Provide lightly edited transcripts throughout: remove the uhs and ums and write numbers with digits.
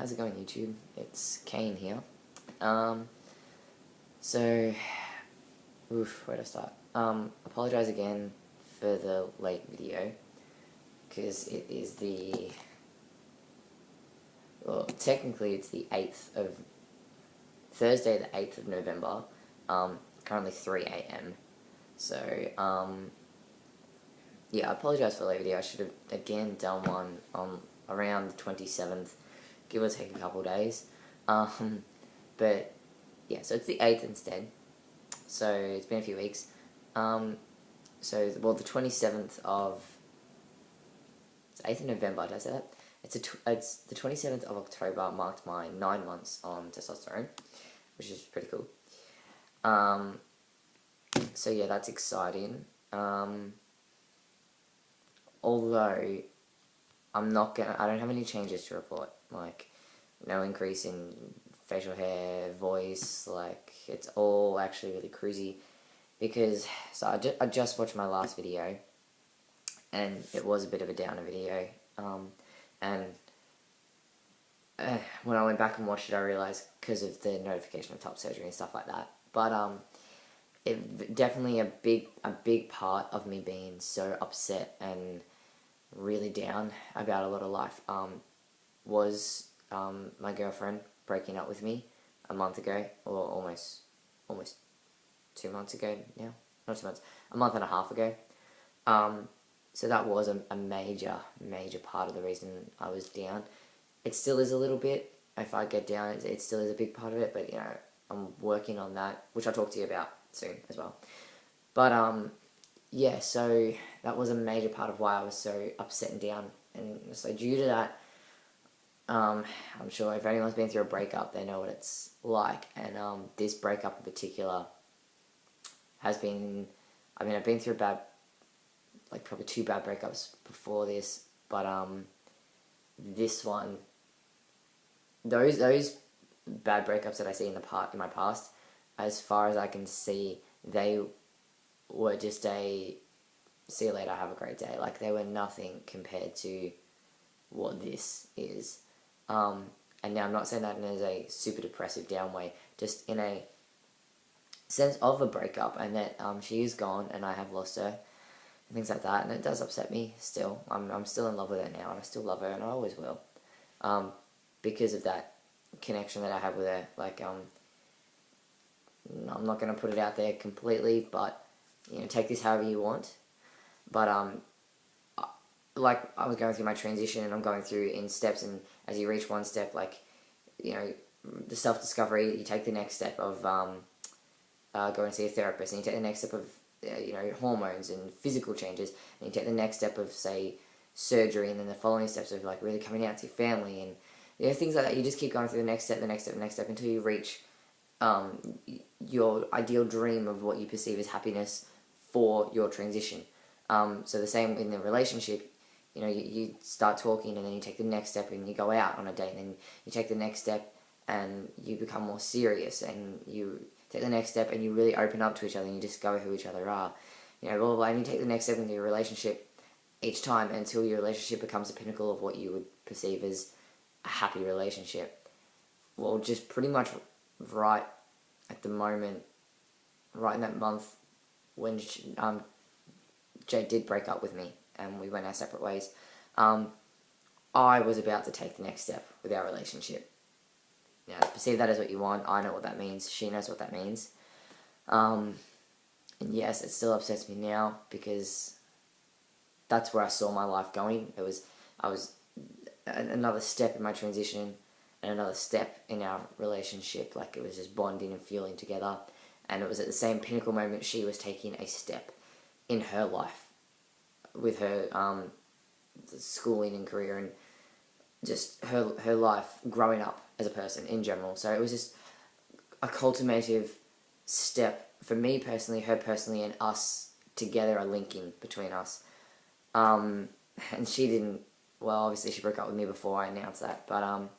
how's it going, YouTube? It's Kane here. Um, so, where to start? Apologize again for the late video, because it is technically it's the 8th of, Thursday the 8th of November, currently 3 a.m. So, yeah, I apologize for the late video. I should have, again, done one on around the 27th, give or take a couple of days. But, yeah, so it's the 8th instead. So, it's been a few weeks. The 27th of... It's 8th of November, did I say that? It's the 27th of October marked my 9 months on testosterone, which is pretty cool. So, yeah, that's exciting. Although, I don't have any changes to report, like, no increase in facial hair, voice, like, it's all actually really cruisy, because, so I just watched my last video, and it was a bit of a downer video, when I went back and watched it, I realised, because of the notification of top surgery and stuff like that, but, it definitely a big part of me being so upset and really down about a lot of life was my girlfriend breaking up with me a month ago, or almost 2 months ago now. Not 2 months, a month and a half ago. So that was a major part of the reason I was down. It still is a little bit. If I get down, it still is a big part of it, but, you know, I'm working on that, which I'll talk to you about soon as well. But, yeah, so that was a major part of why I was so upset and down. And so due to that, I'm sure if anyone's been through a breakup, they know what it's like. And this breakup in particular has been, I've been through probably 2 bad breakups before this, but this one, those bad breakups that I see in my past, as far as I can see, they were just a see you later, have a great day. Like, they were nothing compared to what this is. And now I'm not saying that in a super depressive down way, just in a sense of a breakup, and that she is gone and I have lost her and things like that, and it does upset me still. I'm still in love with her now, and I still love her, and I always will, because of that connection that I have with her. Like, I'm not going to put it out there completely, but, you know, take this however you want. But, like, I was going through my transition, and I'm going through in steps, and as you reach one step, like, you know, the self-discovery, you take the next step of going to see a therapist, and you take the next step of, you know, hormones and physical changes, and you take the next step of, say, surgery, and then the following steps of, like, really coming out to your family, and, you know, things like that. You just keep going through the next step, the next step, the next step, until you reach your ideal dream of what you perceive as happiness for your transition. So the same in the relationship, you know, you start talking, and then you take the next step and you go out on a date, and then you take the next step and you become more serious, and you take the next step and you really open up to each other and you discover who each other are. You know, blah, blah, blah, and you take the next step into your relationship each time until your relationship becomes the pinnacle of what you would perceive as a happy relationship. Well, just pretty much right at the moment, right in that month when Jade did break up with me and we went our separate ways, I was about to take the next step with our relationship. Now, perceive that as what you want. I know what that means. She knows what that means. And yes, it still upsets me now, because that's where I saw my life going. I was another step in my transition, and another step in our relationship. Like, it was just bonding and fueling together. And it was at the same pinnacle moment she was taking a step in her life with her schooling and career, and just her life growing up as a person in general. So it was just a cultivative step for me personally, her personally, and us together, a linking between us. And she didn't, well, obviously she broke up with me before I announced that, but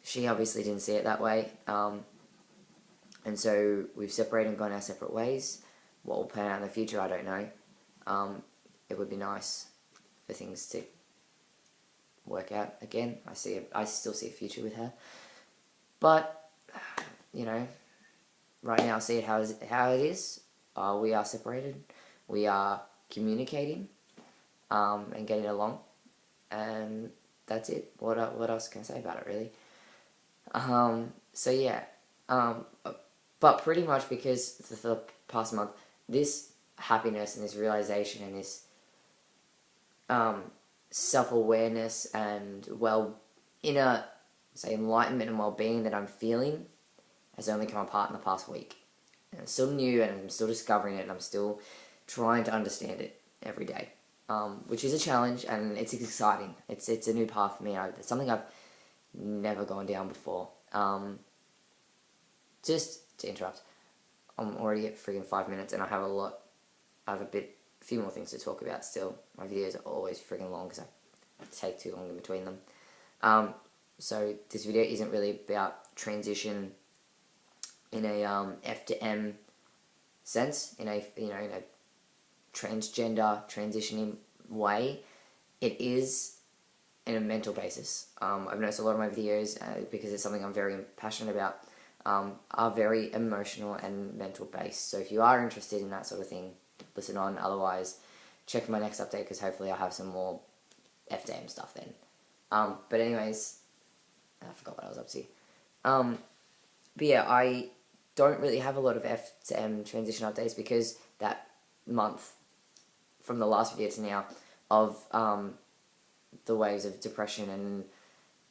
she obviously didn't see it that way. And so we've separated and gone our separate ways. What will pan out in the future, I don't know. It would be nice for things to work out again. I still see a future with her. But, you know, right now I see it how it is. We are separated. We are communicating and getting along. And that's it. What else can I say about it, really? So yeah. But pretty much because for the past month, this happiness and this realization and this self-awareness and inner, say, enlightenment and well-being that I'm feeling has only come apart in the past week. And it's still new, and I'm still discovering it, and I'm still trying to understand it every day, which is a challenge, and it's exciting. It's a new path for me. It's something I've never gone down before. Just to interrupt, I'm already at friggin' 5 minutes, and I have a few more things to talk about still. My videos are always friggin' long because I take too long in between them. So this video isn't really about transition in a F to M sense, in a transgender transitioning way. It is in a mental basis. I've noticed a lot of my videos, because it's something I'm very passionate about, are very emotional and mental based. So if you are interested in that sort of thing, listen on. Otherwise, check my next update, because hopefully I'll have some more FDM stuff then. But anyways, I forgot what I was up to. But yeah, I don't really have a lot of F to M transition updates, because that month, from the last video to now, of the waves of depression and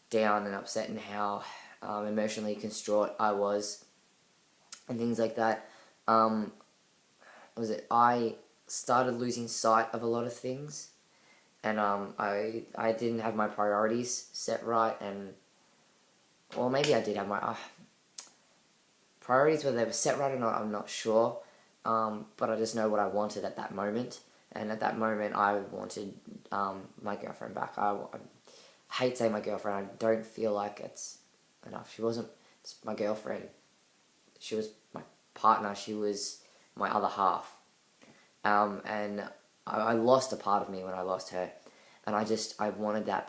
down and upset, and how emotionally construct I was, and things like that. I started losing sight of a lot of things, and I didn't have my priorities set right, and well, maybe I did have my priorities, whether they were set right or not, I'm not sure. But I just know what I wanted at that moment, and at that moment I wanted my girlfriend back. I hate saying my girlfriend. I don't feel like it's enough. She wasn't just my girlfriend. She was my partner. She was my other half. And I lost a part of me when I lost her, and I wanted that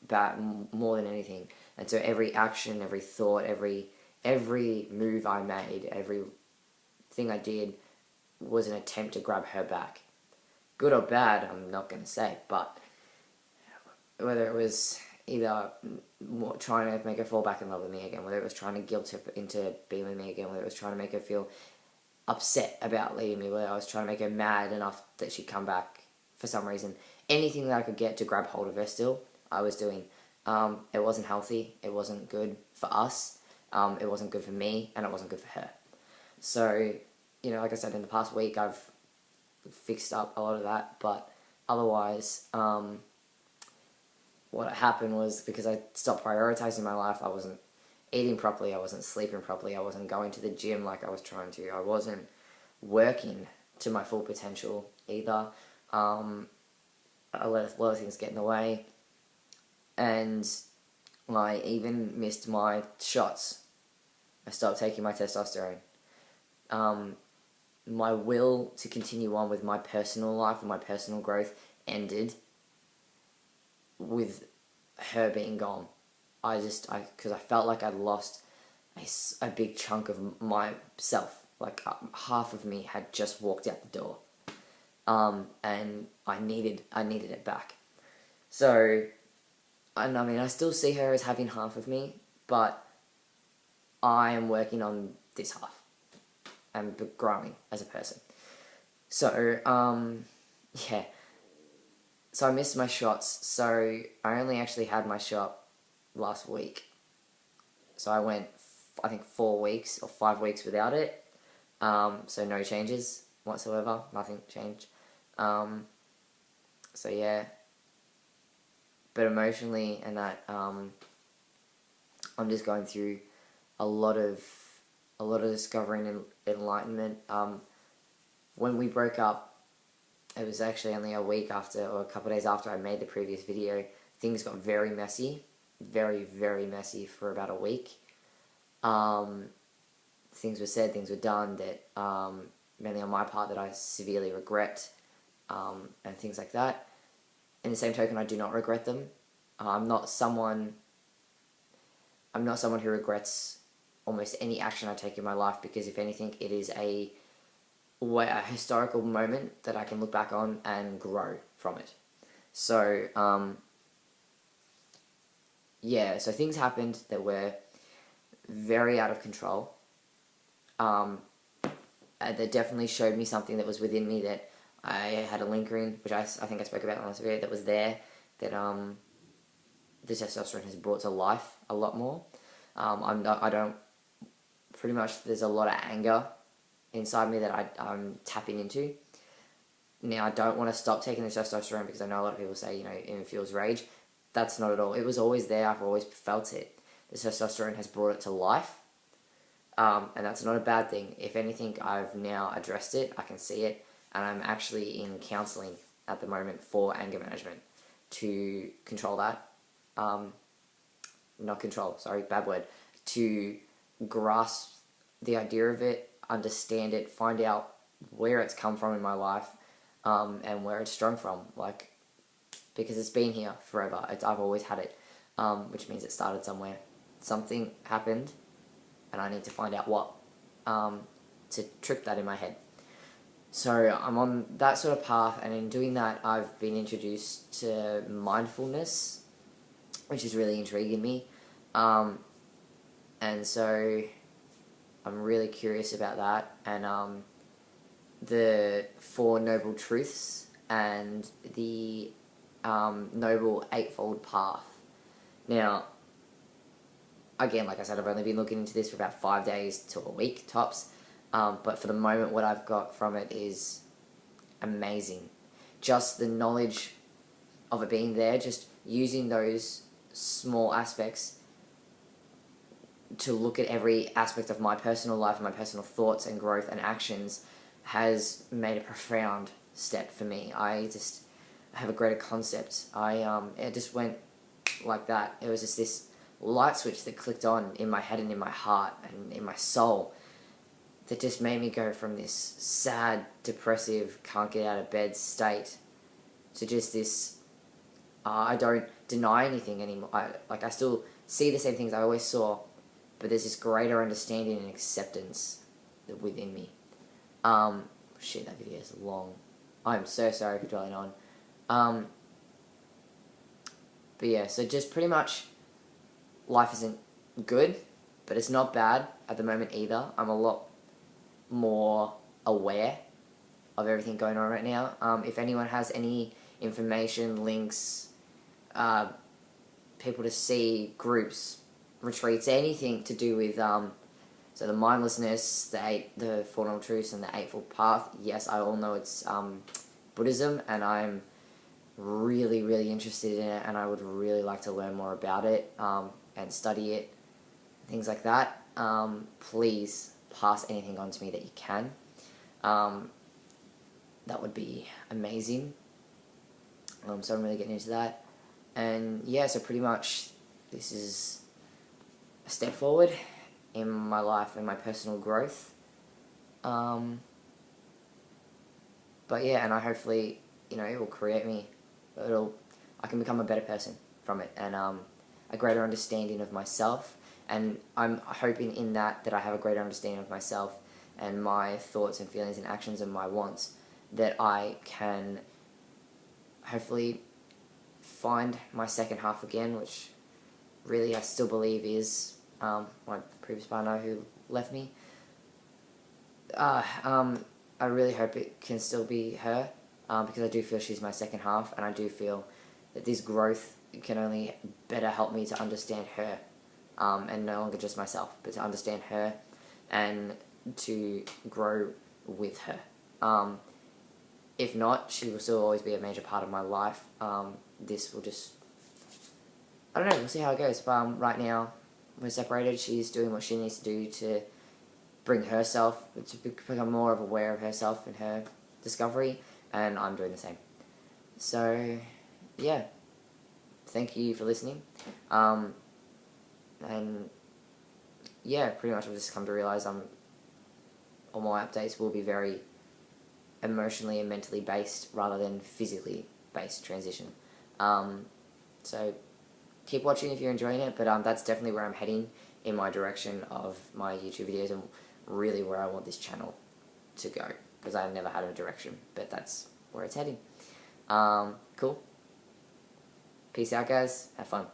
back more than anything. And so every action, every thought, every move I made, everything I did was an attempt to grab her back. Good or bad, I'm not going to say, but whether it was either trying to make her fall back in love with me again, whether it was trying to guilt her into being with me again, whether it was trying to make her feel upset about leaving me, whether I was trying to make her mad enough that she'd come back for some reason, anything that I could get to grab hold of her still, I was doing. It wasn't healthy, it wasn't good for us, it wasn't good for me, and it wasn't good for her. So, like I said, in the past week, I've fixed up a lot of that, but otherwise, what happened was, because I stopped prioritizing my life, I wasn't eating properly, I wasn't sleeping properly, I wasn't going to the gym like I was trying to, I wasn't working to my full potential either. I let a lot of things get in the way, and I even missed my shots. I stopped taking my testosterone. My will to continue on with my personal life and my personal growth ended with her being gone. Because I felt like I'd lost a big chunk of myself. Like half of me had just walked out the door. And I needed it back. So, and I still see her as having half of me, but I am working on this half and growing as a person. So, yeah. So I missed my shots. So I only actually had my shot last week. So I went, I think 4 weeks or 5 weeks without it. So no changes whatsoever. Nothing changed. So yeah. But emotionally and that, I'm just going through a lot of discovering and enlightenment. When we broke up, it was actually only a week after, or a couple of days after I made the previous video. Things got very messy, very, very messy for about a week. Things were said, things were done that, mainly on my part, that I severely regret, and things like that. In the same token, I do not regret them. I'm not someone who regrets almost any action I take in my life, because if anything, it is a historical moment that I can look back on and grow from it. So, so things happened that were very out of control. That definitely showed me something that was within me that I had a lingering, which I think I spoke about in the last video, that was there, that the testosterone has brought to life a lot more. Pretty much there's a lot of anger inside me that I'm tapping into. Now, I don't want to stop taking the testosterone because I know a lot of people say, it fuels rage. That's not at all. It was always there. I've always felt it. The testosterone has brought it to life. And that's not a bad thing. If anything, I've now addressed it. I can see it. And I'm actually in counselling at the moment for anger management to control that. Not control, sorry, bad word. To grasp the idea of it, understand it, find out where it's come from in my life, and where it's sprung from. Because it's been here forever. I've always had it, which means it started somewhere. Something happened, and I need to find out what, to trick that in my head. So I'm on that sort of path, and in doing that, I've been introduced to mindfulness, which is really intriguing me. And so I'm really curious about that, and the Four Noble Truths and the Noble Eightfold Path. Now, again, like I said, I've only been looking into this for about 5 days to a week, tops. But for the moment, what I've got from it is amazing. Just the knowledge of it being there, just using those small aspects to look at every aspect of my personal life and my personal thoughts and growth and actions has made a profound step for me. I just have a greater concept. It just went like that. It was just this light switch that clicked on in my head and in my heart and in my soul that just made me go from this sad, depressive, can't get out of bed state to just this, I don't deny anything anymore. I still see the same things I always saw, but there's this greater understanding and acceptance within me. Shit, that video is long. I'm so sorry for dwelling on. But yeah, so just pretty much, life isn't good, but it's not bad at the moment either. I'm a lot more aware of everything going on right now. If anyone has any information, links, people to see, groups, retreats, anything to do with so the mindlessness, the Four Noble Truths, and the Eightfold Path. Yes, I all know it's Buddhism, and I'm really, really interested in it, and I would really like to learn more about it and study it, things like that. Please pass anything on to me that you can. That would be amazing. So I'm really getting into that. And yeah, so pretty much this is a step forward in my life and my personal growth. But yeah, and I hopefully, it will create me. I can become a better person from it, and a greater understanding of myself. And I'm hoping in that I have a greater understanding of myself and my thoughts and feelings and actions and my wants, that I can hopefully find my second half again, which really I still believe is my previous partner who left me. I really hope it can still be her, because I do feel she's my second half, and I do feel that this growth can only better help me to understand her, and no longer just myself, but to understand her and to grow with her. If not, she will still always be a major part of my life. This will just, I don't know, we'll see how it goes. But right now, we're separated. She's doing what she needs to do to bring herself, to become more of aware of herself and her discovery, and I'm doing the same. So, yeah, thank you for listening. And yeah, pretty much I've just come to realise all my updates will be very emotionally and mentally based rather than physically based transition. So keep watching if you're enjoying it, but that's definitely where I'm heading in my direction of my YouTube videos, and really where I want this channel to go, because I've never had a direction, but that's where it's heading. Cool. Peace out, guys. Have fun.